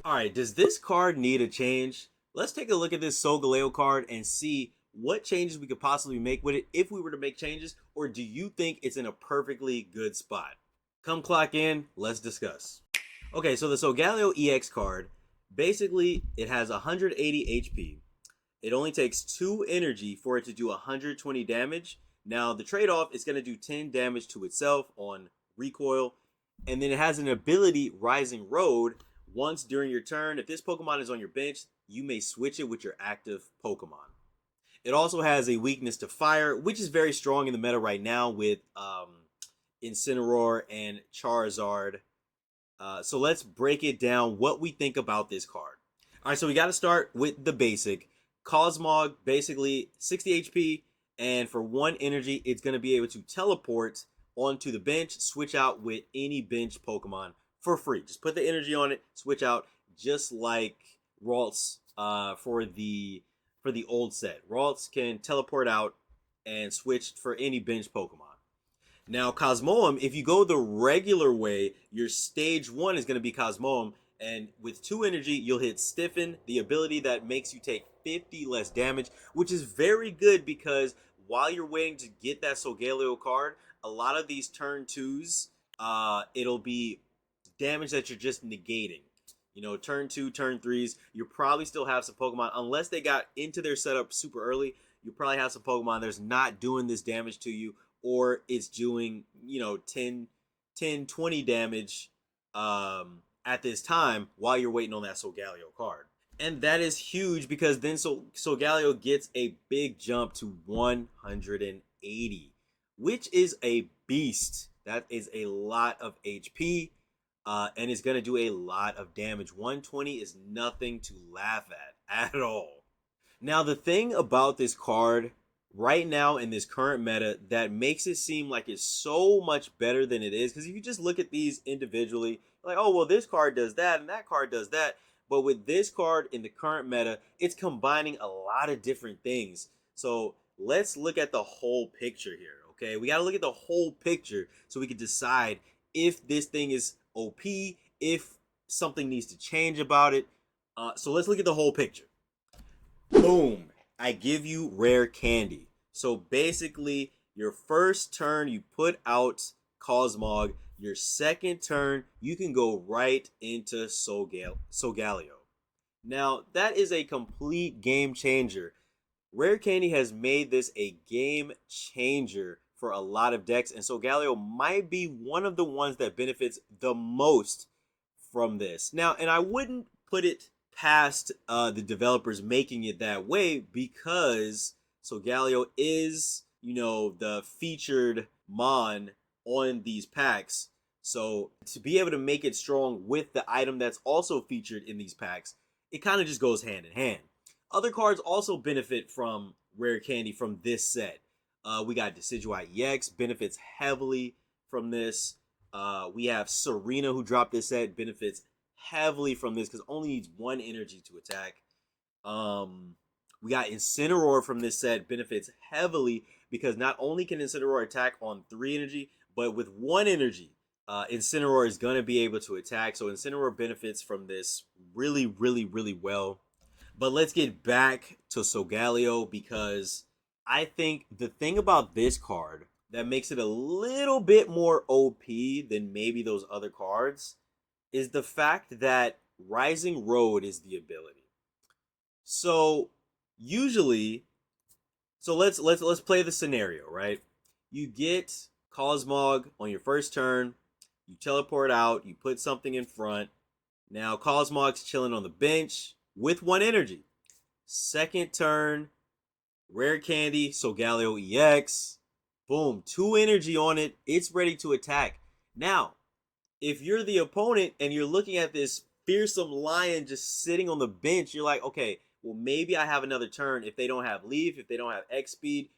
All right, does this card need a change? Let's take a look at this Solgaleo card and see what changes we could possibly make with it if we were to make changes, or do you think it's in a perfectly good spot? Come clock in, let's discuss. Okay, so the Solgaleo EX card, basically it has 180 HP. It only takes 2 energy for it to do 120 damage. Now the trade-off is going to do 10 damage to itself on recoil, and then it has an ability, Rising Road. Once during your turn, if this Pokemon is on your bench, you may switch it with your active Pokemon. It also has a weakness to fire, which is very strong in the meta right now with Incineroar and Charizard. So let's break it down what we think about this card. All right, so we got to start with the basic. Cosmog, basically 60 HP, and for 1 energy, it's going to be able to teleport onto the bench, switch out with any bench Pokemon for free. Just put the energy on it, switch out, just like Ralts for the old set. Ralts can teleport out and switch for any bench Pokemon. Now, Cosmoem, if you go the regular way, your stage 1 is going to be Cosmoem, and with 2 energy, you'll hit Stiffen, the ability that makes you take 50 less damage, which is very good because while you're waiting to get that Solgaleo card, a lot of these turn 2s, it'll be damage that you're just negating. You know, turn 2, turn 3s, you probably still have some Pokemon, unless they got into their setup super early, you probably have some Pokemon that's not doing this damage to you, or it's doing, 20 damage at this time while you're waiting on that Solgaleo card. And that is huge because then Solgaleo gets a big jump to 180, which is a beast. That is a lot of HP, and it's going to do a lot of damage. 120 is nothing to laugh at all. Now, the thing about this card right now in this current meta that makes it seem like it's so much better than it is, because if you just look at these individually, like, oh, well, this card does that and that card does that. But with this card in the current meta, it's combining a lot of different things. So let's look at the whole picture here, okay? We got to look at the whole picture so we can decide if this thing is OP, if something needs to change about it. So let's look at the whole picture. Boom. I give you rare candy. So basically, your first turn, you put out Cosmog. Your second turn, you can go right into Solgaleo. Now, that is a complete game changer. Rare Candy has made this a game changer for a lot of decks, and Solgaleo might be one of the ones that benefits the most from this. Now, and I wouldn't put it past the developers making it that way because Solgaleo is, the featured Mon on these packs. So to be able to make it strong with the item that's also featured in these packs, it kind of just goes hand in hand. Other cards also benefit from Rare Candy from this set. We got Decidueye EX, benefits heavily from this. We have Serena, who dropped this set, benefits heavily from this because only needs 1 energy to attack. We got Incineroar from this set, benefits heavily because not only can Incineroar attack on 3 energy, but with 1 energy, Incineroar is going to be able to attack. So Incineroar benefits from this really, really, really well. But let's get back to Solgaleo because I think the thing about this card that makes it a little bit more OP than maybe those other cards is the fact that Rising Road is the ability. So usually, let's play the scenario, right? You get Cosmog on your first turn, you teleport out, you put something in front. Now Cosmog's chilling on the bench with 1 energy. Second turn, Rare Candy, Solgaleo EX. Boom, 2 energy on it. It's ready to attack. Now, if you're the opponent and you're looking at this fearsome lion just sitting on the bench, you're like, okay, well, maybe I have another turn if they don't have Leaf, if they don't have X speed.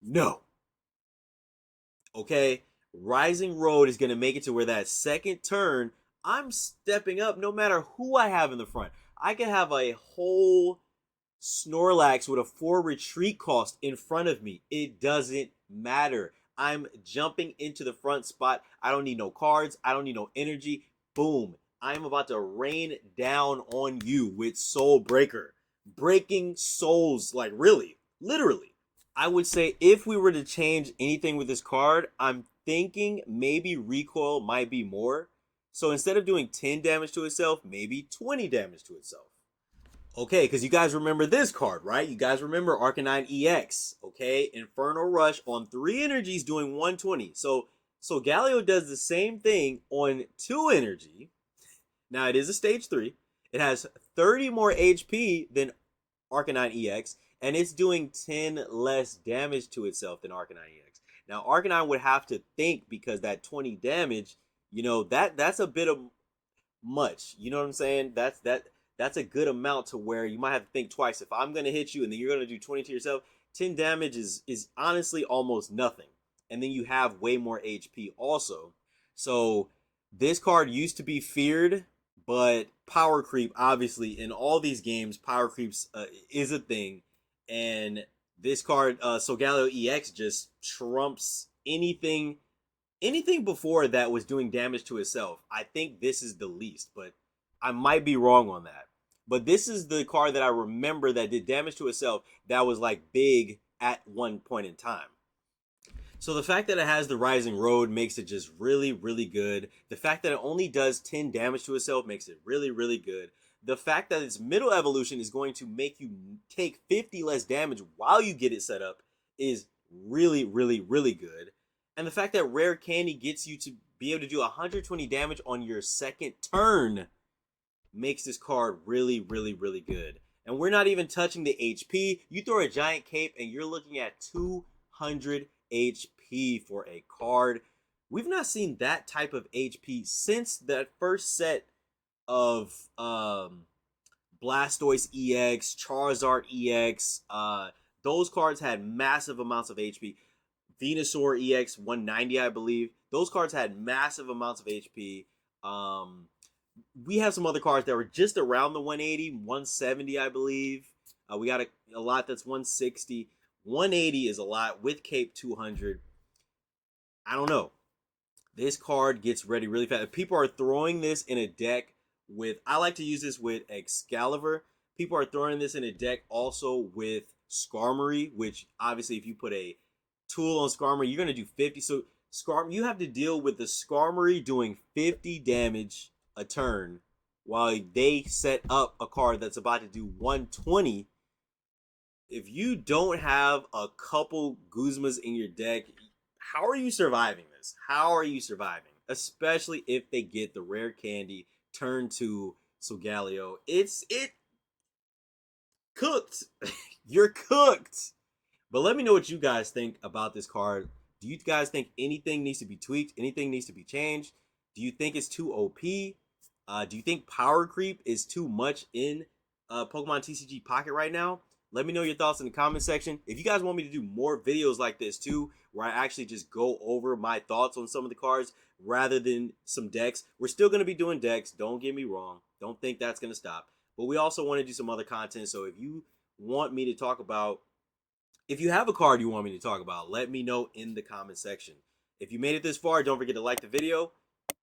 No. Okay, Rising Road is going to make it to where that second turn, I'm stepping up no matter who I have in the front. I can have a whole Snorlax with a 4 retreat cost in front of me. It doesn't matter. I'm jumping into the front spot. I don't need no cards. I don't need no energy. Boom. I am about to rain down on you with Soul Breaker. Breaking souls, like really, literally. I would say if we were to change anything with this card, I'm thinking maybe recoil might be more. So instead of doing 10 damage to itself, maybe 20 damage to itself. Okay, because you guys remember this card, right? You guys remember Arcanine EX, okay? Infernal Rush on 3 energies doing 120. So Galio does the same thing on 2 energy. Now, it is a stage 3. It has 30 more HP than Arcanine EX, and it's doing 10 less damage to itself than Arcanine EX. Now, Arcanine would have to think, because that 20 damage, you know, that's a bit of much. You know what I'm saying? That's a good amount to where you might have to think twice. If I'm going to hit you and then you're going to do 20 to yourself, 10 damage is honestly almost nothing. And then you have way more HP also. So this card used to be feared, but power creep, obviously, in all these games, power creeps is a thing. And this card, Solgaleo EX, just trumps anything before that was doing damage to itself. I think this is the least, but I might be wrong on that. But this is the card that I remember that did damage to itself that was like big at one point in time. So the fact that it has the Rising Road makes it just really, really good. The fact that it only does 10 damage to itself makes it really, really good. The fact that its middle evolution is going to make you take 50 less damage while you get it set up is really, really, really good. And the fact that Rare Candy gets you to be able to do 120 damage on your second turn makes this card really, really, really good. And we're not even touching the HP. You throw a giant cape and you're looking at 200 HP for a card. We've not seen that type of HP since that first set of Blastoise EX, Charizard EX. Those cards had massive amounts of HP. Venusaur EX 190, I believe. Those cards had massive amounts of HP. We have some other cards that were just around the 180, 170, I believe. We got a lot that's 160. 180 is a lot with Cape 200. I don't know. This card gets ready really fast. If people are throwing this in a deck with, I like to use this with Excalibur. People are throwing this in a deck also with Skarmory, which obviously if you put a tool on Skarmory, you're going to do 50. So you have to deal with the Skarmory doing 50 damage a turn while they set up a card that's about to do 120. If you don't have a couple Guzmas in your deck, how are you surviving this? How are you surviving? Especially if they get the Rare Candy turn to Solgaleo. It cooked. You're cooked. But let me know what you guys think about this card. Do you guys think anything needs to be tweaked? Anything needs to be changed? Do you think it's too OP? Do you think power creep is too much in Pokemon TCG Pocket right now? Let me know your thoughts in the comment section. If you guys want me to do more videos like this too, where I actually just go over my thoughts on some of the cards rather than some decks, we're still going to be doing decks. Don't get me wrong. Don't think that's going to stop. But we also want to do some other content. So if you want me to talk about, if you have a card you want me to talk about, let me know in the comment section. If you made it this far, don't forget to like the video,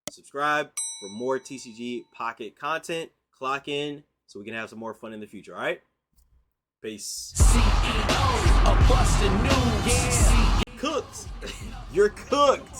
subscribe for more TCG Pocket content, clock in so we can have some more fun in the future, all right? Peace. CEO of Bustin' News. Yeah. Cooked. You're cooked.